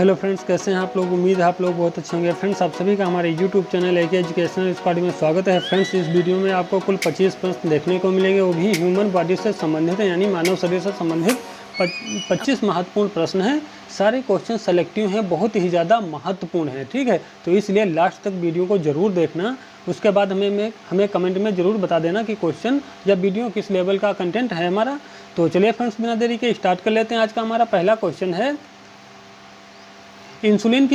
Hello friends, कैसे हैं आप लोग। उम्मीद है आप लोग बहुत अच्छे होंगे। फ्रेंड्स, आप सभी का हमारे YouTube channel AK educational study में स्वागत है। फ्रेंड्स, इस वीडियो में आपको कुल 25 प्रश्न देखने को मिलेंगे, वो भी ह्यूमन बॉडी से संबंधित है, यानी मानव शरीर से संबंधित 25 महत्वपूर्ण प्रश्न हैं। सारे क्वेश्चन सेलेक्टिव हैं, बहुत ही ज़्यादा महत्वपूर्ण हैं। ठीक है, तो इसलिए लास्ट तक वीडियो को ज़रूर देखना। उसके बाद हमें कमेंट में ज़रूर बता देना कि क्वेश्चन या वीडियो किस लेवल का कंटेंट है हमारा। तो चलिए फ्रेंड्स, बिना देरी के स्टार्ट कर लेते हैं। आज का हमारा पहला क्वेश्चन है, इंसुलिन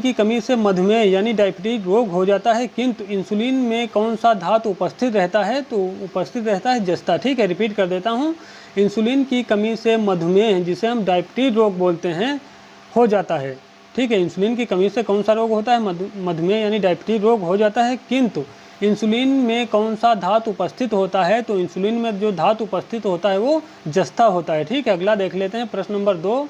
की कमी से मधुमेह यानी डायबिटीज रोग हो जाता है, किंतु इंसुलिन में कौन सा धातु उपस्थित रहता है? तो उपस्थित रहता है जस्ता। ठीक है, रिपीट कर देता हूँ। इंसुलिन की कमी से मधुमेह, जिसे हम डायबिटीज रोग बोलते हैं, हो जाता है। ठीक है, इंसुलिन की कमी से कौन सा रोग होता है? मधुमेह यानी डायबिटीज रोग हो जाता है, किंतु इंसुलिन में कौन सा धातु उपस्थित होता है? तो इंसुलिन में जो धातु उपस्थित होता है वो जस्ता होता है। ठीक है, अगला देख लेते हैं। प्रश्न नंबर 2,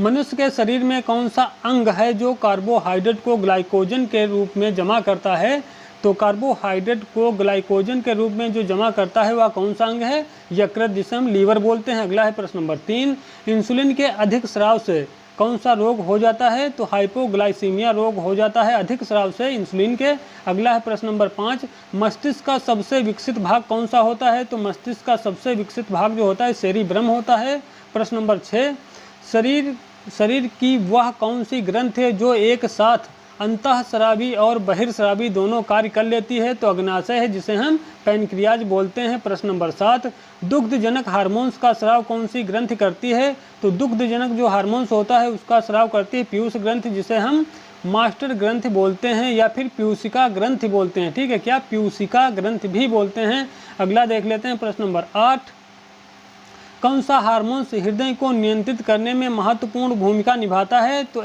मनुष्य के शरीर में कौन सा अंग है जो कार्बोहाइड्रेट को ग्लाइकोजन के रूप में जमा करता है? तो कार्बोहाइड्रेट को ग्लाइकोजन के रूप में जो जमा करता है वह कौन सा अंग है? यकृत, जिसे हम लीवर बोलते हैं। अगला है प्रश्न नंबर 3, इंसुलिन के अधिक स्राव से कौन सा रोग हो जाता है? तो हाइपोग्लाइसीमिया रोग हो जाता है अधिक स्राव से इंसुलिन के। अगला है प्रश्न नंबर 5, मस्तिष्क का सबसे विकसित भाग कौन सा होता है? तो मस्तिष्क का सबसे विकसित भाग जो होता है सेरिब्रम होता है। प्रश्न नंबर 6, शरीर की वह कौन सी ग्रंथि है जो एक साथ अंतःस्रावी और बहिर्स्रावी दोनों कार्य कर लेती है? तो अग्नाशय है, जिसे हम पैनक्रियाज बोलते हैं। प्रश्न नंबर 7, दुग्धजनक हार्मोन्स का स्राव कौन सी ग्रंथि करती है? तो दुग्धजनक जो हार्मोन्स होता है उसका स्राव करती है पीयूष ग्रंथि, जिसे हम मास्टर ग्रंथि बोलते हैं या फिर पीयूषिका ग्रंथि बोलते हैं। ठीक है, क्या पीयूषिका ग्रंथि भी बोलते हैं। अगला देख लेते हैं। प्रश्न नंबर 8, कौन सा हार्मोन्स हृदय को नियंत्रित करने में महत्वपूर्ण भूमिका निभाता है? तो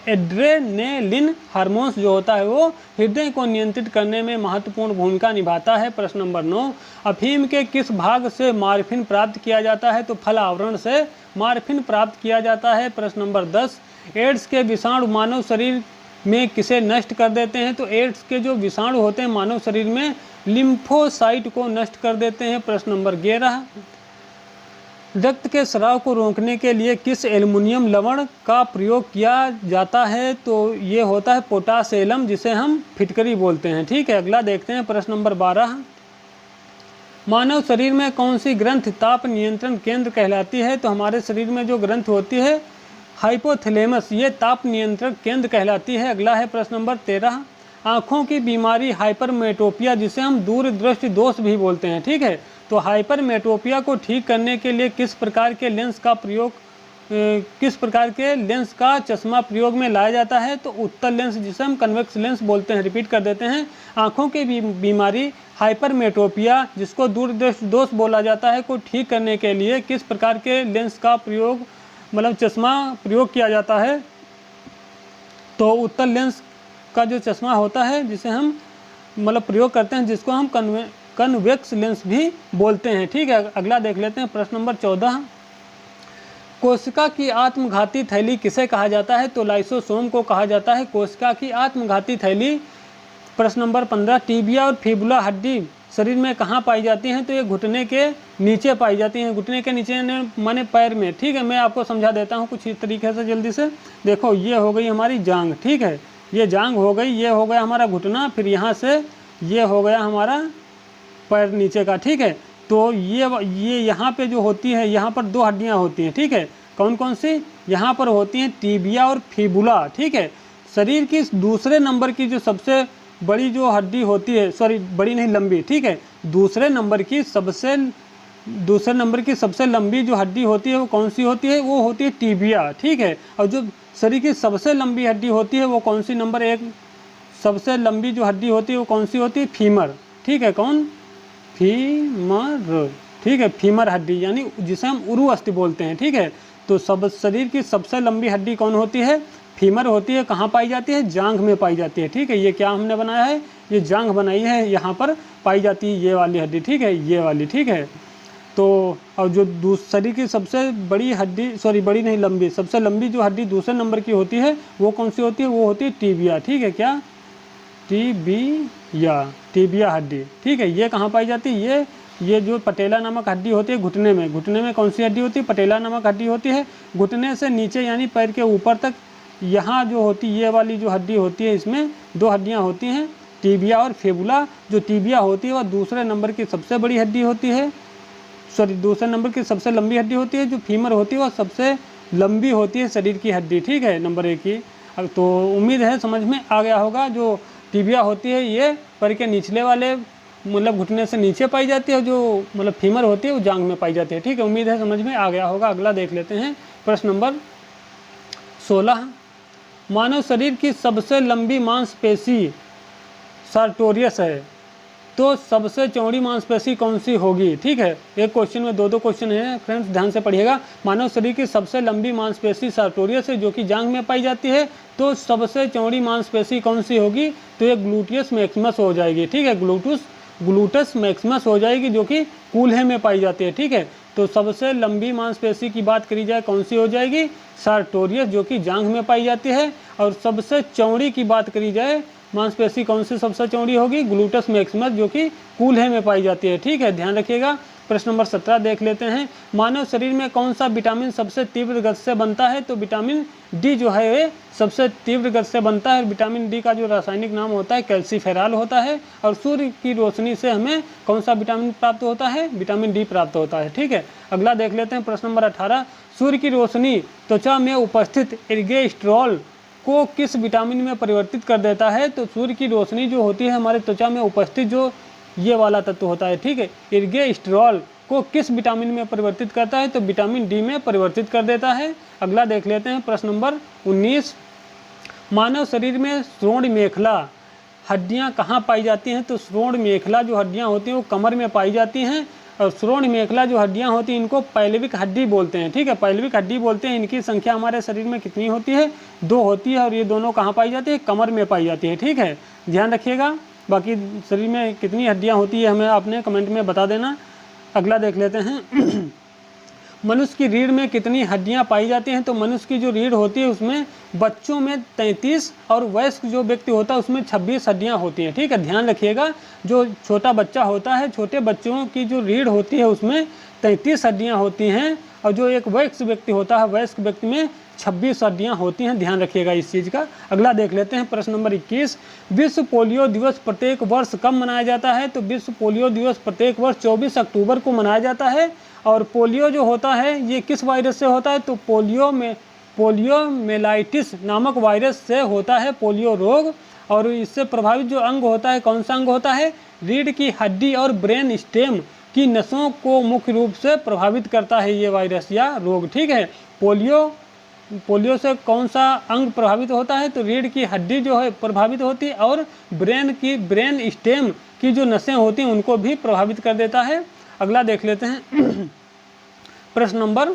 एड्रेनेलिन हार्मोन्स जो होता है वो हृदय को नियंत्रित करने में महत्वपूर्ण भूमिका निभाता है। प्रश्न नंबर 9, अफीम के किस भाग से मॉर्फिन प्राप्त किया जाता है? तो फल आवरण से मॉर्फिन प्राप्त किया जाता है। प्रश्न नंबर 10, एड्स के विषाणु मानव शरीर में किसे नष्ट कर देते हैं? तो एड्स के जो विषाणु होते हैं मानव शरीर में लिम्फोसाइट को नष्ट कर देते हैं। प्रश्न नंबर 11, रक्त के स्राव को रोकने के लिए किस एल्युमिनियम लवण का प्रयोग किया जाता है? तो ये होता है पोटासेलम, जिसे हम फिटकरी बोलते हैं। ठीक है, अगला देखते हैं। प्रश्न नंबर 12, मानव शरीर में कौन सी ग्रंथि ताप नियंत्रण केंद्र कहलाती है? तो हमारे शरीर में जो ग्रंथि होती है हाइपोथैलेमस, ये ताप नियंत्रण केंद्र कहलाती है। अगला है प्रश्न नंबर 13, आँखों की बीमारी हाइपरमेट्रोपिया, जिसे हम दूरदृष्टि दोष भी बोलते हैं। ठीक है, तो हाइपरमेट्रोपिया को ठीक करने के लिए किस प्रकार के लेंस का चश्मा प्रयोग में लाया जाता है? तो उत्तल लेंस, जिसे हम कन्वेक्स लेंस बोलते हैं। रिपीट कर देते हैं। आँखों की बीमारी हाइपरमेट्रोपिया, जिसको दूरदृष्टि दोष बोला जाता है, को ठीक करने के लिए किस प्रकार के लेंस का प्रयोग, मतलब चश्मा प्रयोग किया जाता है? तो उत्तल लेंस का जो चश्मा होता है, जिसे हम मतलब प्रयोग करते हैं, जिसको हम कन्वेक्स लेंस भी बोलते हैं। ठीक है, अगला देख लेते हैं। प्रश्न नंबर 14, कोशिका की आत्मघाती थैली किसे कहा जाता है? तो लाइसोसोम को कहा जाता है कोशिका की आत्मघाती थैली। प्रश्न नंबर 15, टीबिया और फिबुला हड्डी शरीर में कहाँ पाई जाती हैं? तो ये घुटने के नीचे पाई जाती हैं। घुटने के नीचे माने पैर में। ठीक है, मैं आपको समझा देता हूँ कुछ इस तरीके से जल्दी से। देखो, ये हो गई हमारी जांघ। ठीक है, ये जांघ हो गई, ये हो गया हमारा घुटना, फिर यहाँ से ये हो गया हमारा पैर नीचे का। ठीक है, तो ये यहाँ पे जो होती है, यहाँ पर 2 हड्डियाँ होती हैं। ठीक है, कौन कौन सी? यहाँ पर होती हैं टीबिया और फिबुला। ठीक है, शरीर की दूसरे नंबर की जो सबसे बड़ी जो हड्डी होती है, सॉरी बड़ी नहीं, लंबी। ठीक है, दूसरे नंबर की सबसे लंबी जो हड्डी होती है वो कौन सी होती है? वो होती है टीबिया। ठीक है, और जो शरीर की सबसे लंबी हड्डी होती है वो कौन सी? नंबर 1 सबसे लंबी जो हड्डी होती है वो कौन सी होती है? फीमर। ठीक है, कौन? फीमर। ठीक है, फीमर हड्डी, यानी जिसे हम उरु अस्थि बोलते हैं। ठीक है, तो शरीर की सबसे लंबी हड्डी कौन होती है? फीमर होती है। कहाँ पाई जाती है? जांघ में पाई जाती है। ठीक है, ये क्या हमने बनाया है? ये जांघ बनाई है, यहाँ पर पाई जाती है ये वाली हड्डी। ठीक है, ये वाली। ठीक है, तो और जो शरीर की सबसे बड़ी हड्डी, सॉरी बड़ी नहीं, लंबी, सबसे लंबी जो हड्डी दूसरे नंबर की होती है वो कौन सी होती है? वो होती है टीबिया। ठीक है, क्या? टीबिया हड्डी। ठीक है, ये कहाँ पाई जाती है? ये ये जो पटेला नामक हड्डी होती है घुटने में कौन सी हड्डी होती है? पटेला नामक हड्डी होती है। घुटने से नीचे यानी पैर के ऊपर तक यहाँ जो होती ये वाली जो हड्डी होती है, इसमें दो हड्डियाँ होती हैं, टीबिया और फेबुला। जो टीबिया होती है वह दूसरे नंबर की सबसे बड़ी हड्डी होती है, दूसरे नंबर की सबसे लंबी हड्डी होती है। जो फीमर होती है वह सबसे लंबी होती है शरीर की हड्डी, ठीक है, नंबर 1 की। अब तो उम्मीद है समझ में आ गया होगा। जो टीबिया होती है ये पैर के निचले वाले मतलब घुटने से नीचे पाई जाती है, और जो मतलब फीमर होती है वो जांघ में पाई जाती है, ठीक है। उम्मीद है समझ में आ गया होगा। अगला देख लेते हैं प्रश्न नंबर 16। मानव शरीर की सबसे लंबी मांसपेशी सार्टोरियस है, तो सबसे चौड़ी मांसपेशी कौन सी होगी? ठीक है, एक क्वेश्चन में दो क्वेश्चन है फ्रेंड्स, ध्यान से पढ़िएगा। मानव शरीर की सबसे लंबी मांसपेशी सार्टोरियस है जो कि जांघ में पाई जाती है, तो सबसे चौड़ी मांसपेशी कौन सी होगी? तो ये ग्लूटियस मैक्सिमस हो जाएगी, ठीक है, ग्लूटस मैक्सिमस हो जाएगी जो कि कूल्हे में पाई जाती है, ठीक है। तो सबसे लंबी मांसपेशी की बात करी जाए कौन सी हो जाएगी? सार्टोरियस जो कि जांघ में पाई जाती है। और सबसे चौड़ी की बात करी जाए मांसपेशी कौन सी सबसे चौड़ी होगी? ग्लूटस मैक्सिमस जो कि कूल्हे में पाई जाती है, ठीक है, ध्यान रखिएगा। प्रश्न नंबर 17 देख लेते हैं। मानव शरीर में कौन सा विटामिन सबसे तीव्र गति से बनता है? तो विटामिन डी जो है ये सबसे तीव्र गति से बनता है। विटामिन डी का जो रासायनिक नाम होता है कैल्सीफेरॉल होता है। और सूर्य की रोशनी से हमें कौन सा विटामिन प्राप्त होता है? विटामिन डी प्राप्त होता है, ठीक है। अगला देख लेते हैं प्रश्न नंबर 18। सूर्य की रोशनी त्वचा में उपस्थित एर्गोस्ट्रॉल को किस विटामिन में परिवर्तित कर देता है? तो सूर्य की रोशनी जो होती है हमारे त्वचा में उपस्थित जो ये वाला तत्व होता है, ठीक है, एर्गोस्ट्रॉल को किस विटामिन में परिवर्तित करता है? तो विटामिन डी में परिवर्तित कर देता है। अगला देख लेते हैं प्रश्न नंबर 19। मानव शरीर में श्रोण मेखला हड्डियां कहाँ पाई जाती हैं? तो श्रोण मेखला जो हड्डियां होती हैं वो कमर में पाई जाती हैं। और श्रोण मेखला जो हड्डियां होती हैं इनको पैल्विक हड्डी बोलते हैं, ठीक है, पैल्विक हड्डी बोलते हैं। इनकी संख्या हमारे शरीर में कितनी होती है? 2 होती है। और ये दोनों कहाँ पाई जाती है? कमर में पाई जाती है, ठीक है, ध्यान रखिएगा। बाकी शरीर में कितनी हड्डियां होती है हमें आपने कमेंट में बता देना। अगला देख लेते हैं। मनुष्य की रीढ़ में कितनी हड्डियां पाई जाती हैं? तो मनुष्य की जो रीढ़ होती है उसमें बच्चों में 33 और वयस्क जो व्यक्ति होता है उसमें 26 हड्डियां होती हैं, ठीक है, ध्यान रखिएगा। जो छोटा बच्चा होता है, छोटे बच्चों की जो रीढ़ होती है उसमें 33 हड्डियां होती हैं। और जो एक वयस्क व्यक्ति होता है, वयस्क व्यक्ति में 26 हड्डियां होती हैं, ध्यान रखिएगा इस चीज़ का। अगला देख लेते हैं प्रश्न नंबर 21। विश्व पोलियो दिवस प्रत्येक वर्ष कब मनाया जाता है? तो विश्व पोलियो दिवस प्रत्येक वर्ष 24 अक्टूबर को मनाया जाता है। और पोलियो जो होता है ये किस वायरस से होता है? तो पोलियोमेलाइटिस नामक वायरस से होता है पोलियो रोग। और इससे प्रभावित जो अंग होता है कौन सा अंग होता है? रीढ़ की हड्डी और ब्रेन स्टेम की नसों को मुख्य रूप से प्रभावित करता है ये वायरस या रोग, ठीक है। पोलियो से कौन सा अंग प्रभावित होता है? तो रीढ़ की हड्डी जो है प्रभावित होती है। और ब्रेन स्टेम की जो नसें होती हैं उनको भी प्रभावित कर देता है। अगला देख लेते हैं प्रश्न नंबर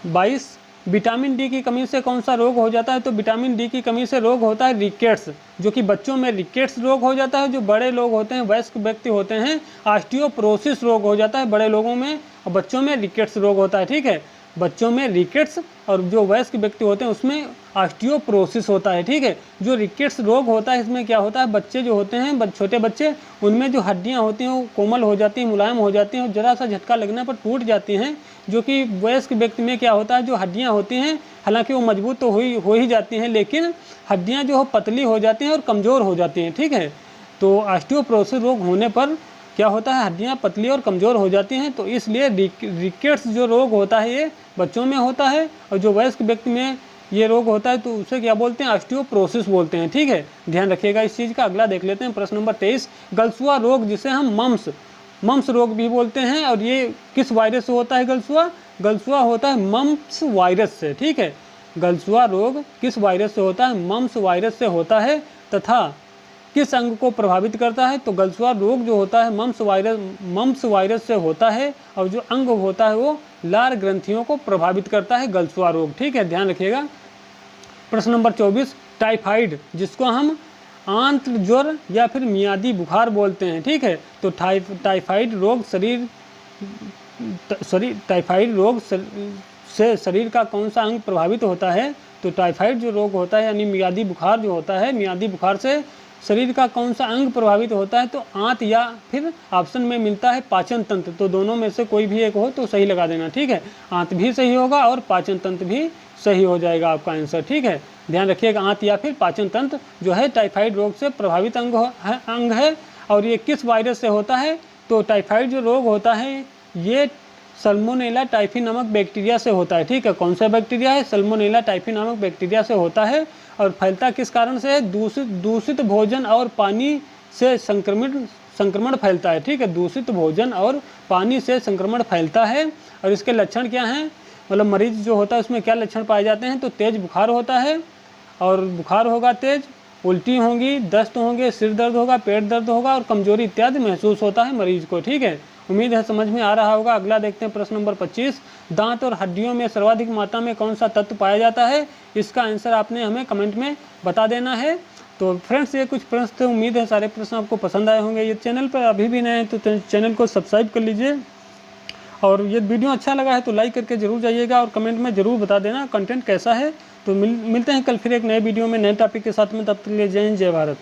22। विटामिन डी की कमी से कौन सा रोग हो जाता है? तो विटामिन डी की कमी से रोग होता है रिकेट्स, जो कि बच्चों में रिकेट्स रोग हो जाता है। जो बड़े लोग होते हैं, वयस्क व्यक्ति होते हैं, ऑस्टियोपोरोसिस रोग हो जाता है बड़े लोगों में, और बच्चों में रिकेट्स रोग होता है, ठीक है। बच्चों में रिकेट्स और जो वयस्क व्यक्ति होते हैं उसमें ऑस्टियोपोरोसिस होता है, ठीक है। जो रिकेट्स रोग होता है इसमें क्या होता है? बच्चे जो होते हैं, छोटे बच्चे, उनमें जो हड्डियां होती हैं वो कोमल हो जाती हैं, मुलायम हो जाती हैं और जरा सा झटका लगने पर टूट जाती हैं। जो कि वयस्क व्यक्ति में क्या होता है? जो हड्डियां होती हैं हालांकि वो मजबूत तो हो ही जाती हैं, लेकिन हड्डियां जो पतली हो जाती हैं और कमज़ोर हो जाती हैं, ठीक है। तो ऑस्टियोपोरोसिस रोग होने पर क्या होता है? हड्डियां पतली और कमज़ोर हो जाती हैं। तो इसलिए रिकेट्स जो रोग होता है ये बच्चों में होता है। और जो वयस्क व्यक्ति में ये रोग होता है तो उसे क्या बोलते हैं? ऑस्टियोपोरोसिस बोलते हैं, ठीक है, ध्यान रखिएगा इस चीज़ का। अगला देख लेते हैं प्रश्न नंबर 23। गलसुआ रोग जिसे हम मम्स रोग भी बोलते हैं, और ये किस वायरस से होता है? गलसुआ होता है मम्प्स वायरस से, ठीक है। गलसुआ रोग किस वायरस से होता है? मम्प्स वायरस से होता है। तथा किस अंग को प्रभावित करता है? तो गलसुआ रोग जो होता है मम्प्स वायरस से होता है। और जो अंग होता है वो लार ग्रंथियों को प्रभावित करता है गलसुआ रोग, ठीक है, ध्यान रखिएगा। प्रश्न नंबर 24। टाइफाइड जिसको हम आंत्र ज्वर या फिर मियादी बुखार बोलते हैं, ठीक है। तो टाइफाइड रोग से शरीर का कौन सा अंग प्रभावित होता है? तो टाइफाइड जो रोग होता है यानी मियादी बुखार जो होता है, मियादी बुखार से शरीर का कौन सा अंग प्रभावित होता है, तो आंत या फिर ऑप्शन में मिलता है पाचन तंत्र। तो दोनों में से कोई भी एक हो तो सही लगा देना, ठीक है। आंत भी सही होगा और पाचन तंत्र भी सही हो जाएगा आपका आंसर, ठीक है। ध्यान रखिएगा, आंत या फिर पाचन तंत्र जो है टाइफाइड रोग से प्रभावित अंग है। और ये किस वायरस से होता है, तो टाइफाइड जो रोग होता है ये सल्मोनेला टाइफी नामक बैक्टीरिया से होता है, ठीक है। कौन सा बैक्टीरिया है, सल्मोनेला टाइफी नामक बैक्टीरिया से होता है। और फैलता किस कारण से है, दूषित भोजन और पानी से संक्रमण फैलता है, ठीक है। दूषित भोजन और पानी से संक्रमण फैलता है। और इसके लक्षण क्या हैं, मतलब मरीज जो होता है उसमें क्या लक्षण पाए जाते हैं, तो तेज बुखार होता है, और बुखार होगा तेज, उल्टी होंगी, दस्त होंगे, सिर दर्द होगा, पेट दर्द होगा और कमजोरी इत्यादि महसूस होता है मरीज को, ठीक है। उम्मीद है समझ में आ रहा होगा। अगला देखते हैं प्रश्न नंबर 25। दांत और हड्डियों में सर्वाधिक मात्रा में कौन सा तत्व पाया जाता है, इसका आंसर आपने हमें कमेंट में बता देना है। तो फ्रेंड्स ये कुछ प्रश्न थे, उम्मीद है सारे प्रश्न आपको पसंद आए होंगे। ये चैनल पर अभी भी नए हैं तो चैनल को सब्सक्राइब कर लीजिए, और ये वीडियो अच्छा लगा है तो लाइक करके जरूर जाइएगा और कमेंट में ज़रूर बता देना कंटेंट कैसा है। तो मिलते हैं कल फिर एक नए वीडियो में नए टॉपिक के साथ में, तब तक के लिए जय हिंद जय भारत।